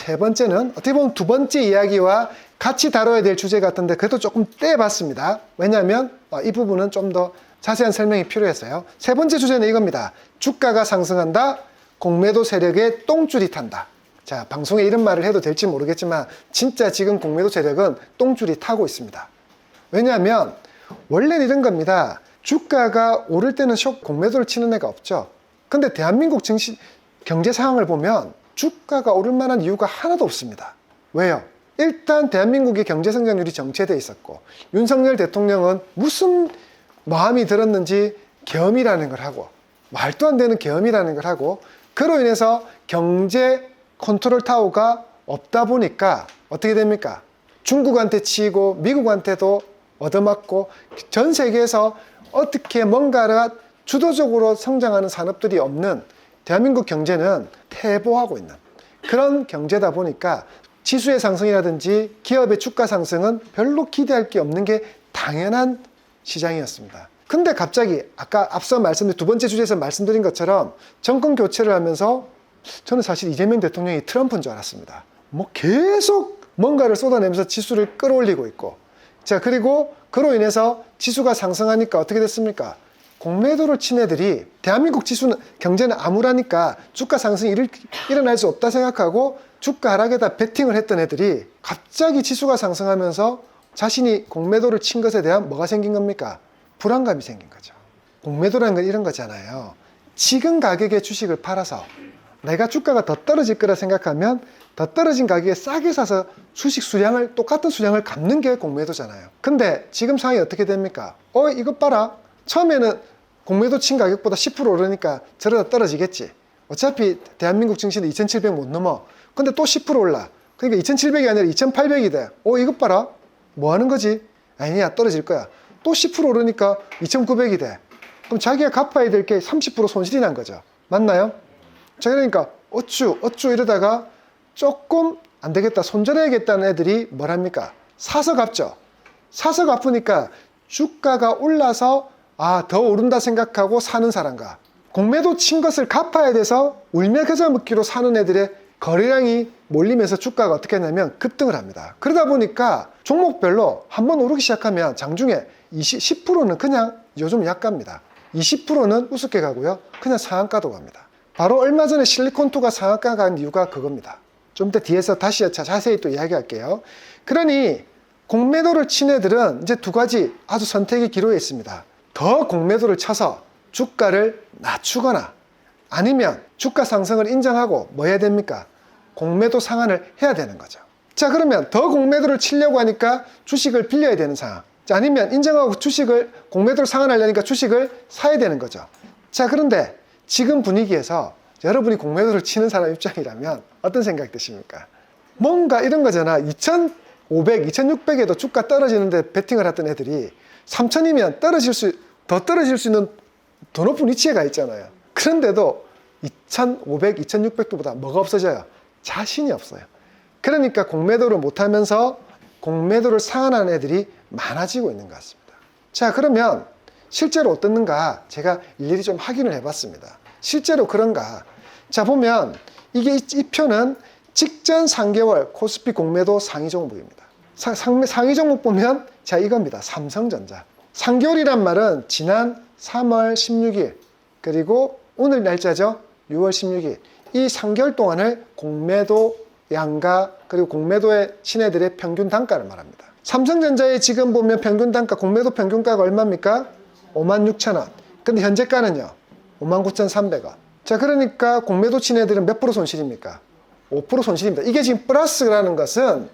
세 번째는 어떻게 보면 두 번째 이야기와 같이 다뤄야 될 주제 같은데 그래도 조금 떼봤습니다. 왜냐하면 이 부분은 좀 더 자세한 설명이 필요했어요. 세 번째 주제는 이겁니다. 주가가 상승한다. 공매도 세력에 똥줄이 탄다. 자, 방송에 이런 말을 해도 될지 모르겠지만 진짜 지금 공매도 세력은 똥줄이 타고 있습니다. 왜냐하면 원래는 이런 겁니다. 주가가 오를 때는 공매도를 치는 애가 없죠. 근데 대한민국 경제 상황을 보면 주가가 오를 만한 이유가 하나도 없습니다. 왜요? 일단 대한민국의 경제 성장률이 정체되어 있었고 윤석열 대통령은 무슨 마음이 들었는지 계엄이라는 걸 하고 말도 안 되는 계엄이라는 걸 하고 그로 인해서 경제 컨트롤 타워가 없다 보니까 어떻게 됩니까? 중국한테 치이고 미국한테도 얻어맞고 전 세계에서 어떻게 뭔가가 주도적으로 성장하는 산업들이 없는 대한민국 경제는 퇴보하고 있는 그런 경제다 보니까 지수의 상승이라든지 기업의 주가 상승은 별로 기대할 게 없는 게 당연한 시장이었습니다. 근데 갑자기 아까 앞서 말씀드린 두 번째 주제에서 말씀드린 것처럼 정권 교체를 하면서 저는 사실 이재명 대통령이 트럼프인 줄 알았습니다. 뭐 계속 뭔가를 쏟아내면서 지수를 끌어올리고 있고 자 그리고 그로 인해서 지수가 상승하니까 어떻게 됐습니까? 공매도를 친 애들이 대한민국 지수는 경제는 암울하니까 주가 상승이 일어날 수 없다 생각하고 주가 하락에다 베팅을 했던 애들이 갑자기 지수가 상승하면서 자신이 공매도를 친 것에 대한 뭐가 생긴 겁니까? 불안감이 생긴 거죠. 공매도라는 건 이런 거잖아요. 지금 가격의 주식을 팔아서 내가 주가가 더 떨어질 거라 생각하면 더 떨어진 가격에 싸게 사서 주식 수량을 똑같은 수량을 갚는 게 공매도잖아요. 근데 지금 상황이 어떻게 됩니까? 이것 봐라. 처음에는 공매도 친 가격보다 10% 오르니까 저러다 떨어지겠지. 어차피 대한민국 증시는 2700 못 넘어. 근데 또 10% 올라. 그러니까 2700이 아니라 2800이 돼. 이것 봐라. 뭐 하는 거지? 아니야, 떨어질 거야. 또 10% 오르니까 2900이 돼. 그럼 자기가 갚아야 될 게 30% 손실이 난 거죠. 맞나요? 자, 그러니까 어쭈 이러다가 조금 안 되겠다, 손절해야겠다는 애들이 뭘 합니까? 사서 갚죠. 사서 갚으니까 주가가 올라서 더 오른다 생각하고 사는 사람과 공매도 친 것을 갚아야 돼서 울며 겨자 먹기로 사는 애들의 거래량이 몰리면서 주가가 어떻게 하냐면 급등을 합니다. 그러다 보니까 종목별로 한번 오르기 시작하면 장중에 10%는 그냥 요즘 약갑니다. 20%는 우습게 가고요. 그냥 상한가도 갑니다. 바로 얼마 전에 실리콘2가 상한가 간 이유가 그겁니다. 좀 더 뒤에서 다시 자세히 또 이야기할게요. 그러니 공매도를 친 애들은 이제 두 가지 아주 선택의 기로에 있습니다. 더 공매도를 쳐서 주가를 낮추거나 아니면 주가 상승을 인정하고 뭐 해야 됩니까? 공매도 상환을 해야 되는 거죠. 자, 그러면 더 공매도를 치려고 하니까 주식을 빌려야 되는 상황. 자, 아니면 인정하고 공매도를 상환하려니까 주식을 사야 되는 거죠. 자, 그런데 지금 분위기에서 여러분이 공매도를 치는 사람 입장이라면 어떤 생각 드십니까? 뭔가 이런 거잖아. 2500, 2600에도 주가 떨어지는데 베팅을 했던 애들이 3000이면 더 떨어질 수 있는 더 높은 위치에 가 있잖아요. 그런데도 2500, 2600도보다 뭐가 없어져요? 자신이 없어요. 그러니까 공매도를 못하면서 공매도를 상환하는 애들이 많아지고 있는 것 같습니다. 자, 그러면 실제로 어떻는가 제가 일일이 좀 확인을 해봤습니다. 실제로 그런가? 자, 보면 이 표는 직전 3개월 코스피 공매도 상위 종목입니다. 상위 종목 보면 자, 이겁니다. 삼성전자. 3개월이란 말은 지난 3월 16일 그리고 오늘 날짜죠. 6월 16일 이 3개월 동안을 공매도 양가 그리고 공매도의 신애들의 평균 단가를 말합니다. 삼성전자의 지금 보면 평균 단가 공매도 평균가가 얼마입니까? 56,000원. 근데 현재가는요 59,300원. 자, 그러니까 공매도 친 애들은 몇 프로 손실입니까? 5% 손실입니다. 이게 지금 플러스라는 것은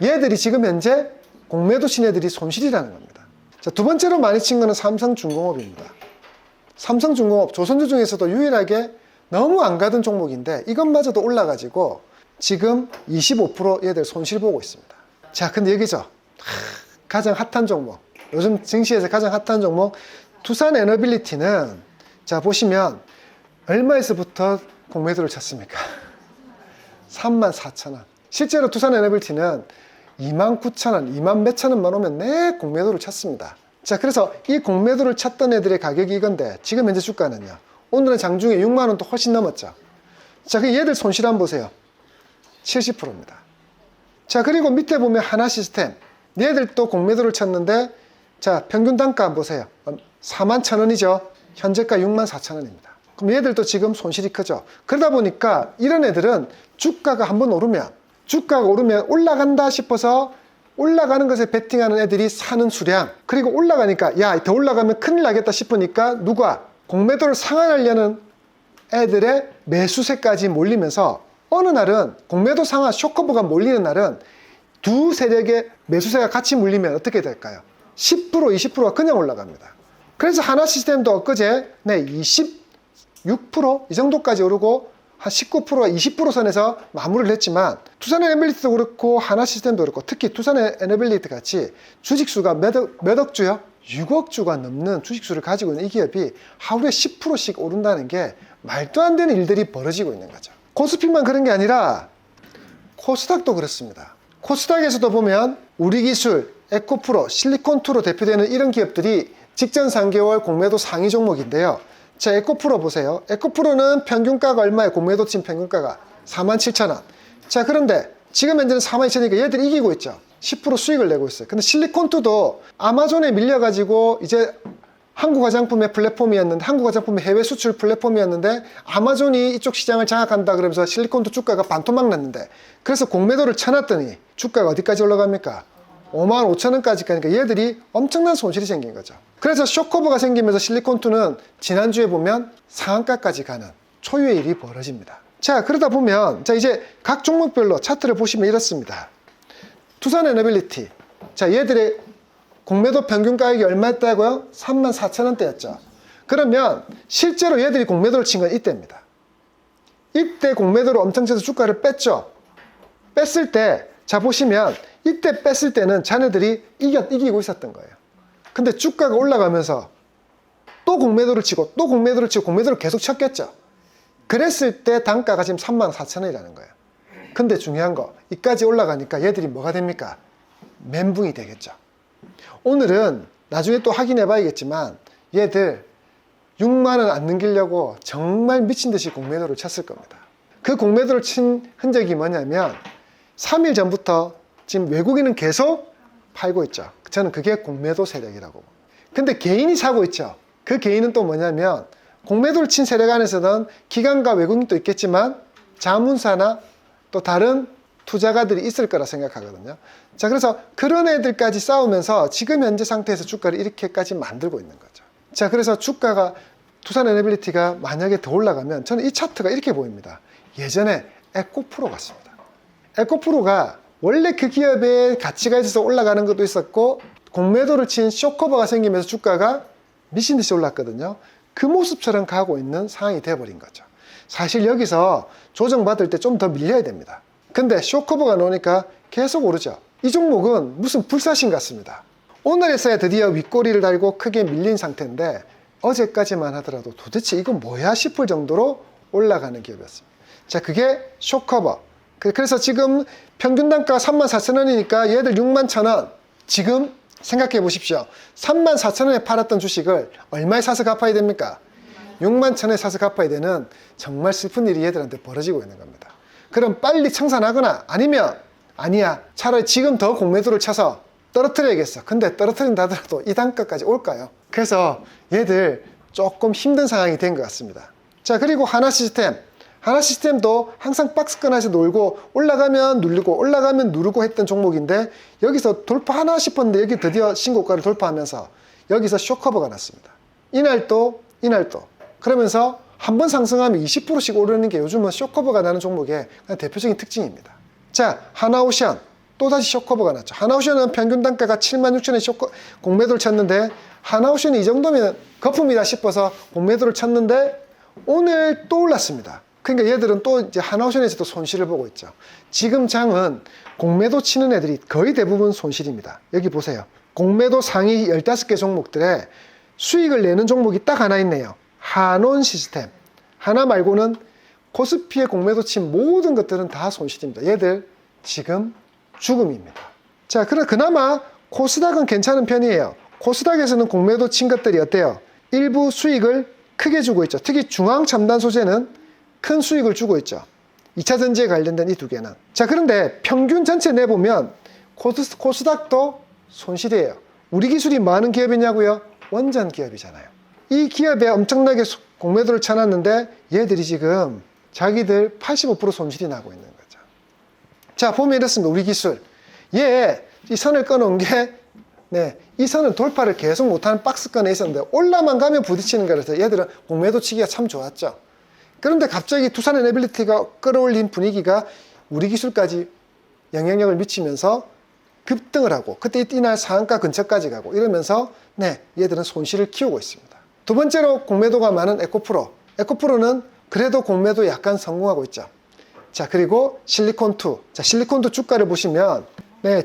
얘들이 지금 현재 공매도 친 애들이 손실이라는 겁니다. 자, 두 번째로 많이 친 거는 삼성중공업입니다. 삼성중공업 조선주 중에서도 유일하게 너무 안 가던 종목인데 이것마저도 올라가지고 지금 25% 얘들 손실 보고 있습니다. 자, 근데 여기죠. 가장 핫한 종목. 요즘 증시에서 가장 핫한 종목 두산에너빌리티는 자, 보시면 얼마에서부터 공매도를 쳤습니까? 34,000원. 실제로 두산에너빌리티는 29,000원, 2만 몇천 원만 오면 내 공매도를 쳤습니다. 자, 그래서 이 공매도를 쳤던 애들의 가격이 이건데 지금 현재 주가는요. 오늘은 장중에 6만 원 또 훨씬 넘었죠. 자, 그 얘들 손실 한번 보세요. 70%입니다. 자, 그리고 밑에 보면 하나시스템. 얘들도 공매도를 쳤는데, 자, 평균 단가 한번 보세요. 41,000원이죠. 현재가 64,000원입니다. 그럼 얘들도 지금 손실이 크죠. 그러다 보니까 이런 애들은 주가가 한번 오르면, 올라간다 싶어서 올라가는 것에 베팅하는 애들이 사는 수량, 그리고 올라가니까 야, 더 올라가면 큰일 나겠다 싶으니까 누가 공매도를 상환하려는 애들의 매수세까지 몰리면서 어느 날은 공매도 상환 쇼커버가 몰리는 날은 두 세력의 매수세가 같이 몰리면 어떻게 될까요? 10%, 20%가 그냥 올라갑니다. 그래서 하나시스템도 엊그제 26% 이 정도까지 오르고 한 19%와 20% 선에서 마무리를 했지만 두산에너빌리티도 그렇고 하나시스템도 그렇고 특히 두산에너빌리티 같이 주식수가 몇 억 주요? 6억 주가 넘는 주식수를 가지고 있는 이 기업이 하루에 10%씩 오른다는 게 말도 안 되는 일들이 벌어지고 있는 거죠. 코스피만 그런 게 아니라 코스닥도 그렇습니다. 코스닥에서도 보면 우리기술, 에코프로, 실리콘투로 대표되는 이런 기업들이 직전 3개월 공매도 상위 종목인데요. 자, 에코프로 보세요. 에코프로는 평균가가 얼마예요? 공매도 친 평균가가 47,000원. 자, 그런데 지금 현재는 42,000원이니까 얘들이 이기고 있죠. 10% 수익을 내고 있어요. 근데 실리콘투도 아마존에 밀려가지고 이제 한국 화장품의 플랫폼이었는데, 한국 화장품의 해외 수출 플랫폼이었는데 아마존이 이쪽 시장을 장악한다 그러면서 실리콘투 주가가 반토막 났는데, 그래서 공매도를 쳐놨더니 주가가 어디까지 올라갑니까? 55,000원까지 가니까 얘들이 엄청난 손실이 생긴 거죠. 그래서 쇼커버가 생기면서 실리콘투는 지난주에 보면 상한가까지 가는 초유의 일이 벌어집니다. 자, 그러다 보면 자, 이제 각 종목별로 차트를 보시면 이렇습니다. 두산에너빌리티, 자, 얘들의 공매도 평균 가격이 얼마였다고요? 34,000원대였죠. 그러면 실제로 얘들이 공매도를 친 건 이때입니다. 이때 공매도를 엄청 쳐서 주가를 뺐죠. 뺐을 때, 자, 보시면 이때 뺐을 때는 자네들이 이기고 있었던 거예요. 근데 주가가 올라가면서 또 공매도를 치고 또 공매도를 치고 공매도를 계속 쳤겠죠. 그랬을 때 단가가 지금 34,000원이라는 거예요. 근데 중요한 거, 이까지 올라가니까 얘들이 뭐가 됩니까? 멘붕이 되겠죠. 오늘은 나중에 또 확인해 봐야겠지만 얘들 6만원 안 넘기려고 정말 미친 듯이 공매도를 쳤을 겁니다. 그 공매도를 친 흔적이 뭐냐면 3일 전부터 지금 외국인은 계속 팔고 있죠. 저는 그게 공매도 세력이라고. 근데 개인이 사고 있죠. 그 개인은 또 뭐냐면 공매도를 친 세력 안에서는 기관과 외국인도 있겠지만 자문사나 또 다른 투자가들이 있을 거라 생각하거든요. 자, 그래서 그런 애들까지 싸우면서 지금 현재 상태에서 주가를 이렇게까지 만들고 있는 거죠. 자, 그래서 주가가 두산에너빌리티가 만약에 더 올라가면 저는 이 차트가 이렇게 보입니다. 예전에 에코프로 같습니다. 에코프로가 원래 그 기업의 가치가 있어서 올라가는 것도 있었고 공매도를 친 쇼커버가 생기면서 주가가 미친 듯이 올랐거든요. 그 모습처럼 가고 있는 상황이 돼버린 거죠. 사실 여기서 조정받을 때 좀 더 밀려야 됩니다. 근데 쇼커버가 나오니까 계속 오르죠. 이 종목은 무슨 불사신 같습니다. 오늘에서야 드디어 윗꼬리를 달고 크게 밀린 상태인데 어제까지만 하더라도 도대체 이건 뭐야 싶을 정도로 올라가는 기업이었습니다. 자, 그게 쇼커버. 그래서 지금 평균 단가가 34,000원이니까 얘들 61,000원. 지금 생각해 보십시오. 34,000원에 팔았던 주식을 얼마에 사서 갚아야 됩니까? 61,000원에 사서 갚아야 되는 정말 슬픈 일이 얘들한테 벌어지고 있는 겁니다. 그럼 빨리 청산하거나 아니면 아니야, 차라리 지금 더 공매도를 쳐서 떨어뜨려야겠어. 근데 떨어뜨린다 하더라도 이 단가까지 올까요? 그래서 얘들 조금 힘든 상황이 된 것 같습니다. 자, 그리고 하나시스템도 항상 박스권에서 놀고 올라가면 누르고 올라가면 누르고 했던 종목인데 여기서 돌파하나 싶었는데 여기 드디어 신고가를 돌파하면서 여기서 쇼커버가 났습니다. 이날도 그러면서 한번 상승하면 20%씩 오르는 게 요즘은 쇼커버가 나는 종목의 대표적인 특징입니다. 자, 하나오션 또다시 쇼커버가 났죠. 하나오션은 평균 단가가 76,000원에 공매도를 쳤는데 하나오션이 이 정도면 거품이다 싶어서 공매도를 쳤는데 오늘 또 올랐습니다. 그러니까 얘들은 또 이제 하나오션에서도 손실을 보고 있죠. 지금 장은 공매도 치는 애들이 거의 대부분 손실입니다. 여기 보세요. 공매도 상위 15개 종목들에 수익을 내는 종목이 딱 하나 있네요. 한온시스템. 하나 말고는 코스피에 공매도 친 모든 것들은 다 손실입니다. 얘들 지금 죽음입니다. 자, 그나마 코스닥은 괜찮은 편이에요. 코스닥에서는 공매도 친 것들이 어때요? 일부 수익을 크게 주고 있죠. 특히 중앙 첨단 소재는 큰 수익을 주고 있죠. 2차전지에 관련된 이 두 개는. 자, 그런데 평균 전체 내보면 코스닥도 손실이에요. 우리 기술이 뭐 하는 기업이냐고요? 원전 기업이잖아요. 이 기업에 엄청나게 공매도를 쳐놨는데 얘들이 지금 자기들 85% 손실이 나고 있는 거죠. 자, 보면 이렇습니다. 우리 기술. 이 선을 꺼놓은 게, 이 선은 돌파를 계속 못하는 박스권에 있었는데 올라만 가면 부딪히는 거라서 얘들은 공매도 치기가 참 좋았죠. 그런데 갑자기 두산 에너빌리티가 끌어올린 분위기가 우리 기술까지 영향력을 미치면서 급등을 하고, 그때 이날 상한가 근처까지 가고 이러면서 얘들은 손실을 키우고 있습니다. 두 번째로 공매도가 많은 에코프로. 에코프로는 그래도 공매도 약간 성공하고 있죠. 자, 그리고 실리콘2. 자, 실리콘2 주가를 보시면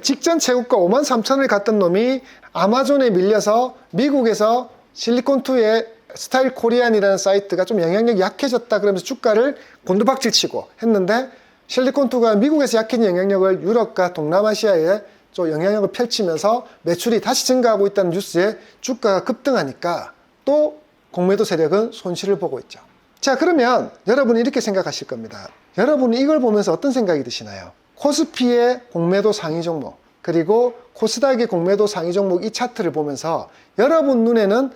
직전 최고가 53,000원을 갔던 놈이 아마존에 밀려서 미국에서 실리콘2의 스타일 코리안이라는 사이트가 좀 영향력이 약해졌다 그러면서 주가를 곤두박질 치고 했는데, 실리콘2가 미국에서 약해진 영향력을 유럽과 동남아시아에 좀 영향력을 펼치면서 매출이 다시 증가하고 있다는 뉴스에 주가가 급등하니까 또 공매도 세력은 손실을 보고 있죠. 자, 그러면 여러분이 이렇게 생각하실 겁니다. 여러분은 이걸 보면서 어떤 생각이 드시나요? 코스피의 공매도 상위 종목, 그리고 코스닥의 공매도 상위 종목 이 차트를 보면서 여러분 눈에는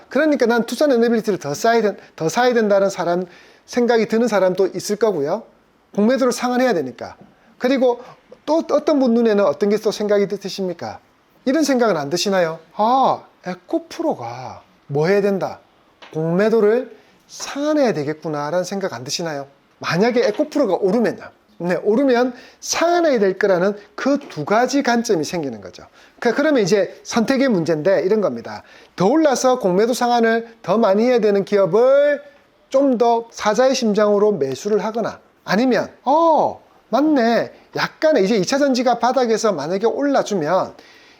그러니까 난 투싼 에너빌리티를 더 사야 된다는 생각이 드는 사람도 있을 거고요. 공매도를 상환해야 되니까. 그리고 또 어떤 분 눈에는 어떤 게 또 생각이 드십니까? 이런 생각은 안 드시나요? 에코프로가 뭐 해야 된다? 공매도를 상환해야 되겠구나 라는 생각 안 드시나요? 만약에 에코프로가 오르면 상환해야 될 거라는 그 두 가지 관점이 생기는 거죠. 그러면 이제 선택의 문제인데 이런 겁니다. 더 올라서 공매도 상환을 더 많이 해야 되는 기업을 좀 더 사자의 심장으로 매수를 하거나, 아니면 맞네, 약간의 이제 2차전지가 바닥에서 만약에 올라주면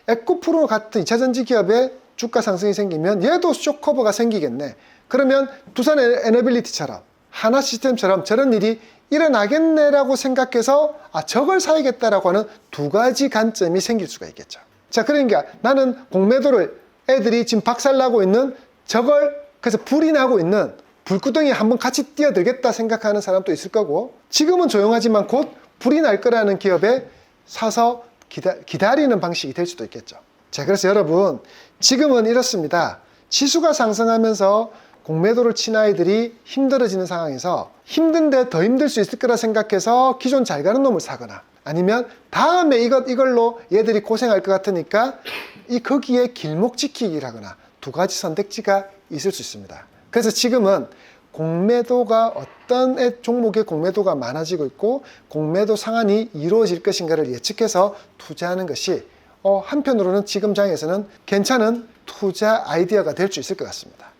에코프로 같은 2차전지 기업의 주가 상승이 생기면 얘도 쇼커버가 생기겠네. 그러면 두산 에너빌리티처럼, 하나시스템처럼 저런 일이 일어나겠네라고 생각해서 저걸 사야겠다라고 하는 두 가지 관점이 생길 수가 있겠죠. 자, 그러니까 나는 공매도를 애들이 지금 박살나고 있는 저걸, 그래서 불이 나고 있는 불구덩이에 한번 같이 뛰어들겠다 생각하는 사람도 있을 거고, 지금은 조용하지만 곧 불이 날 거라는 기업에 사서 기다리는 방식이 될 수도 있겠죠. 자, 그래서 여러분, 지금은 이렇습니다. 지수가 상승하면서 공매도를 친 아이들이 힘들어지는 상황에서 힘든데 더 힘들 수 있을 거라 생각해서 기존 잘 가는 놈을 사거나, 아니면 다음에 이걸로 얘들이 고생할 것 같으니까 거기에 길목 지키기를 하거나, 두 가지 선택지가 있을 수 있습니다. 그래서 지금은 공매도가 어떤 종목의 공매도가 많아지고 있고 공매도 상한이 이루어질 것인가를 예측해서 투자하는 것이 한편으로는 지금 장에서는 괜찮은 투자 아이디어가 될 수 있을 것 같습니다.